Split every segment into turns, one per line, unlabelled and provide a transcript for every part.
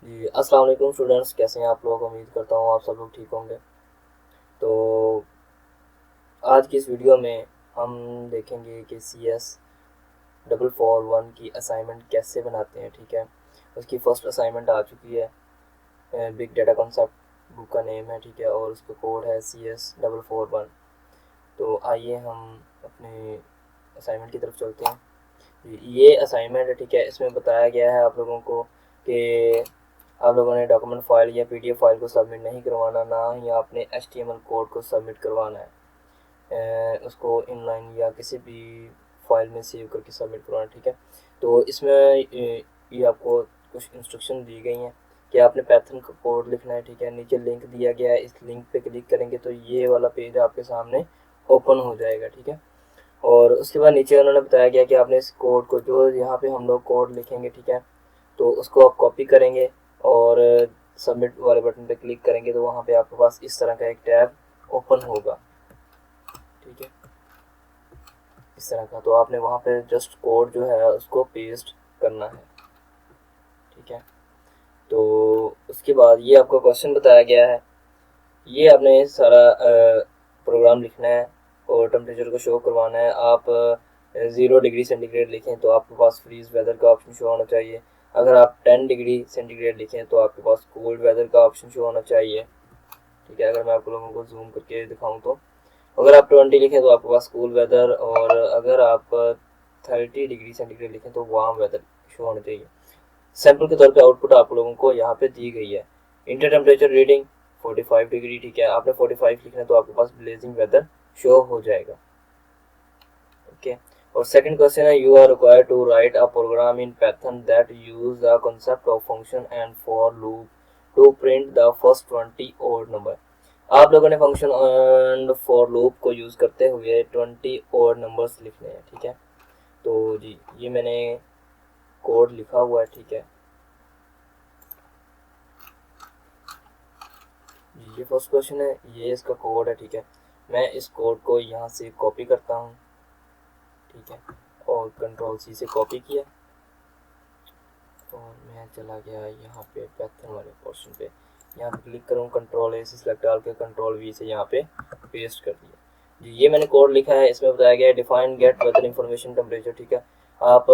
जी, अस्सलाम वालेकुम स्टूडेंट्स, कैसे हैं आप लोग। उम्मीद करता हूँ आप सब लोग ठीक होंगे। तो आज की इस वीडियो में हम देखेंगे कि CS 441 की असाइनमेंट कैसे बनाते हैं। ठीक है, उसकी फ़र्स्ट असाइनमेंट आ चुकी है। बिग डाटा कॉन्सेप्ट बुक का नेम है, ठीक है, और उसका कोड है CS 441। तो आइए हम अपने असाइनमेंट की तरफ चलते हैं। ये असाइनमेंट है, ठीक है, इसमें बताया गया है आप लोगों को कि आप लोगों ने डॉक्यूमेंट फाइल या पीडीएफ फाइल को सबमिट नहीं करवाना, ना ही आपने एचटीएमएल कोड को सबमिट करवाना है। उसको इनलाइन या किसी भी फाइल में सेव करके सबमिट करवाना, ठीक है। तो इसमें ये आपको कुछ इंस्ट्रक्शन दी गई हैं कि आपने पैथन का कोड लिखना है, ठीक है। नीचे लिंक दिया गया है, इस लिंक पे क्लिक करेंगे तो ये वाला पेज आपके सामने ओपन हो जाएगा, ठीक है। और उसके बाद नीचे उन्होंने बताया गया कि आपने इस कोड को, जो यहाँ पे हम लोग कोड लिखेंगे, ठीक है, तो उसको आप कॉपी करेंगे और सबमिट वाले बटन पे क्लिक करेंगे तो वहाँ पे आपके पास इस तरह का एक टैब ओपन होगा, ठीक है, इस तरह का। तो आपने वहाँ पे जस्ट कोड जो है उसको पेस्ट करना है, ठीक है। तो उसके बाद ये आपको क्वेश्चन बताया गया है, ये आपने सारा प्रोग्राम लिखना है और टेम्परेचर को शो करवाना है। आप 0 डिग्री सेंटीग्रेड लिखें तो आपके पास फ्रीज वेदर का ऑप्शन शो होना चाहिए। अगर आप 10 डिग्री सेंटीग्रेड लिखें तो आपके पास कोल्ड वेदर का ऑप्शन शो होना चाहिए, ठीक है। अगर मैं आप लोगों को जूम करके दिखाऊं तो अगर आप 20 लिखें तो आपके पास कूल वेदर, और अगर आप 30 डिग्री सेंटीग्रेड लिखें तो वार्म वेदर शो होना चाहिए। सैंपल के तौर पे आउटपुट आप लोगों को यहाँ पे दी गई है। इंटर टेम्परेचर रीडिंग 45 डिग्री, ठीक है। आपने 45 लिखना है तो आपके पास ब्लेजिंग वेदर शो हो जाएगा, ओके। और सेकंड क्वेश्चन है, you are required to write a program in Python that use the concept of function and for loop to print the first 20 odd number. आप लोगों ने फंक्शन एंड फॉर लूप को use करते हुए 20 odd numbers लिखने हैं, ठीक है। तो जी ये मैंने कोड लिखा हुआ है, ठीक है। ये फर्स्ट क्वेश्चन है, ये इसका कोड है, ठीक है। मैं इस कोड को यहाँ से कॉपी करता हूँ, ठीक है, और कंट्रोल C से कॉपी किया और मैं चला गया यहाँ पे पैथन वाले पोर्शन पे। यहाँ पे क्लिक करूँ, कंट्रोल A से सिलेक्ट डाल के कंट्रोल V से यहाँ पे पेस्ट कर दिया जी। ये मैंने कोड लिखा है, इसमें बताया गया है define get weather information temperature, ठीक है। आप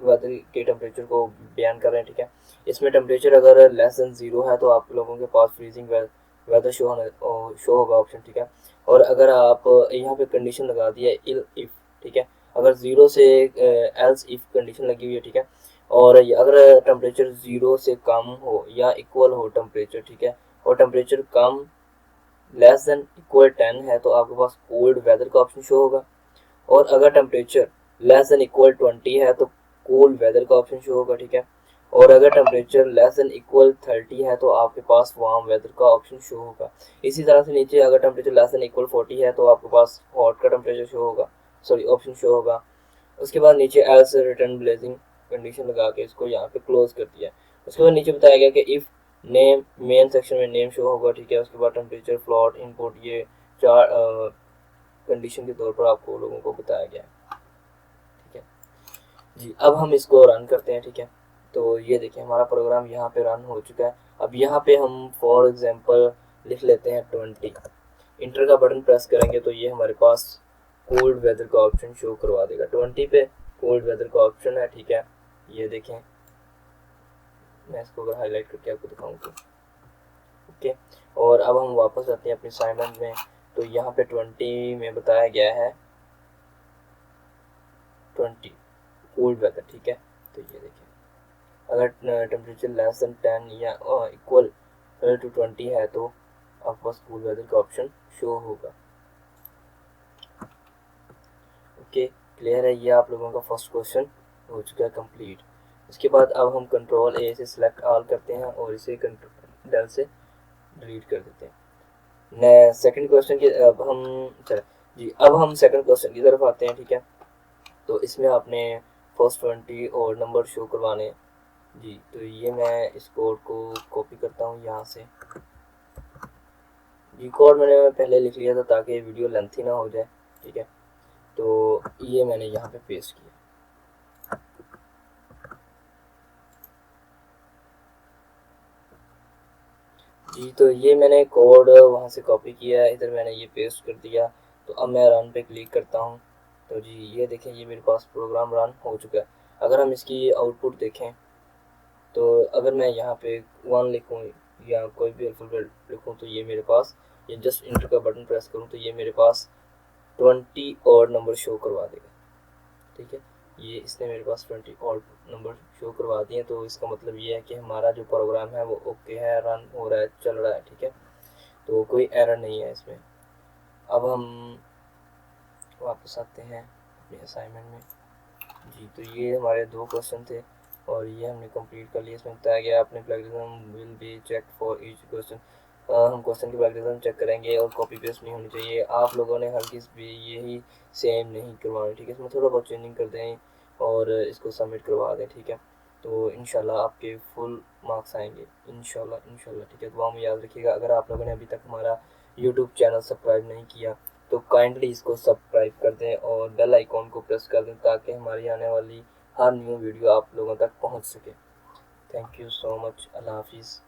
वेदर के टेम्परेचर को बयान कर रहे हैं, ठीक है। इसमें टेम्परेचर अगर लेस देन 0 है तो आप लोगों के पास फ्रीजिंग वेदर शो होगा ऑप्शन, ठीक है। और अगर आप यहाँ पे कंडीशन लगा दिया इल इफ, ठीक है, अगर 0 से एल्स इफ कंडीशन लगी हुई है, ठीक है। और अगर टेम्परेचर 0 से कम हो या इक्वल हो टेम्परेचर, ठीक है, और टेम्परेचर कम लेस देन इक्वल 10 है तो आपके पास कोल्ड वेदर का ऑप्शन शो होगा। और अगर टेम्परेचर लेस देन इक्वल 20 है तो कूल वेदर का ऑप्शन शो होगा, ठीक है। और अगर टेम्परेचर लेस देन इक्वल 30 है तो आपके पास वार्म वेदर का ऑप्शन शो होगा। इसी तरह से नीचे अगर टेम्परेचर लेस देन इक्वल 40 है तो आपके पास हॉट का टेम्परेचर शो होगा, सॉरी ऑप्शन शो होगा। उसके बाद नीचे एल्स रिटर्न ब्लेजिंग कंडीशन लगा के इसको यहाँ पे क्लोज कर दिया। उसके बाद नीचे बताया गया कि इफ नेम, मेन सेक्शन में नेम शो होगा, ठीक है। उसके बाद टेम्परेचर, फ्लोट, इनपुट, ये चार कंडीशन के तौर पर आपको लोगों को बताया गया है, ठीक है जी। अब हम इसको रन करते हैं, ठीक है। तो ये देखिए हमारा प्रोग्राम यहाँ पे रन हो चुका है। अब यहाँ पे हम फॉर एग्जांपल लिख लेते हैं 20। इंटर का बटन प्रेस करेंगे तो ये हमारे पास कोल्ड वेदर का ऑप्शन शो करवा देगा। 20 पे कोल्ड वेदर का ऑप्शन है, ठीक है। ये देखें, मैं इसको अगर हाईलाइट करके आपको दिखाऊँ तो ओके। और अब हम वापस आते हैं अपने असाइनमेंट में। तो यहाँ पे 20 में बताया गया है 20 कोल्ड वेदर, ठीक है। तो ये देखिए अगर टेम्परेचर लेस देन 10 या इक्वल टू 20 है तो आपके पास कूल वेदर का ऑप्शन शो होगा, ओके। क्लियर है, ये आप लोगों का फर्स्ट क्वेश्चन हो चुका है कंप्लीट। उसके बाद अब हम कंट्रोल A से सिलेक्ट ऑल करते हैं और इसे कंट्रोल डेल से डिलीट कर देते हैं। सेकंड क्वेश्चन की अब हम चले जी, अब हम सेकंड क्वेश्चन की तरफ आते हैं, ठीक है। तो इसमें आपने फर्स्ट 20 और नंबर शो करवाने हैं जी। तो ये मैं इस कोड को कॉपी करता हूँ यहाँ से जी। कोड मैंने पहले लिख लिया था ताकि वीडियो लेंथी ना हो जाए, ठीक है। तो ये मैंने यहाँ पे पेस्ट किया जी, तो ये मैंने कोड वहाँ से कॉपी किया है, इधर मैंने ये पेस्ट कर दिया। तो अब मैं रन पे क्लिक करता हूँ। तो जी ये देखें, ये मेरे पास प्रोग्राम रन हो चुका है। अगर हम इसकी आउटपुट देखें, तो अगर मैं यहाँ पे 1 लिखूँ या कोई भी अल्फ़ाबेट लिखूँ, तो ये मेरे पास, ये जस्ट इंटर का बटन प्रेस करूँ तो ये मेरे पास 20 और नंबर शो करवा देगा। ठीक है, ये इसने मेरे पास 20 और नंबर शो करवा दिए। तो इसका मतलब ये है कि हमारा जो प्रोग्राम है वो ओके है, रन हो रहा है, चल रहा है। ठीक है, तो कोई एरर नहीं है इसमें। अब हम वापस आते हैं अपने असाइनमेंट में। जी, तो ये हमारे 2 क्वेश्चन थे और ये हमने कंप्लीट कर लिया। इसमें बताया गया अपने plagiarism will be check for each question. हम क्वेश्चन की प्लेगरिज्म चेक करेंगे और कॉपी पेस्ट नहीं होनी चाहिए। आप लोगों ने हरगिज़ भी यही सेम नहीं करवाना। ठीक है, इसमें थोड़ा बहुत चेंजिंग कर दें और इसको सबमिट करवा दें। ठीक है, तो इंशाल्लाह आपके फुल मार्क्स आएंगे, इंशाल्लाह इंशाल्लाह। ठीक है, दुआ में याद रखिएगा। अगर आप लोगों ने अभी तक हमारा यूट्यूब चैनल सब्सक्राइब नहीं किया तो काइंडली इसको सब्सक्राइब कर दें और बेल आइकॉन को प्रेस कर दें ताकि हमारी आने वाली हर न्यू वीडियो आप लोगों तक पहुंच सके। Thank you so much. Allah हाफिज़।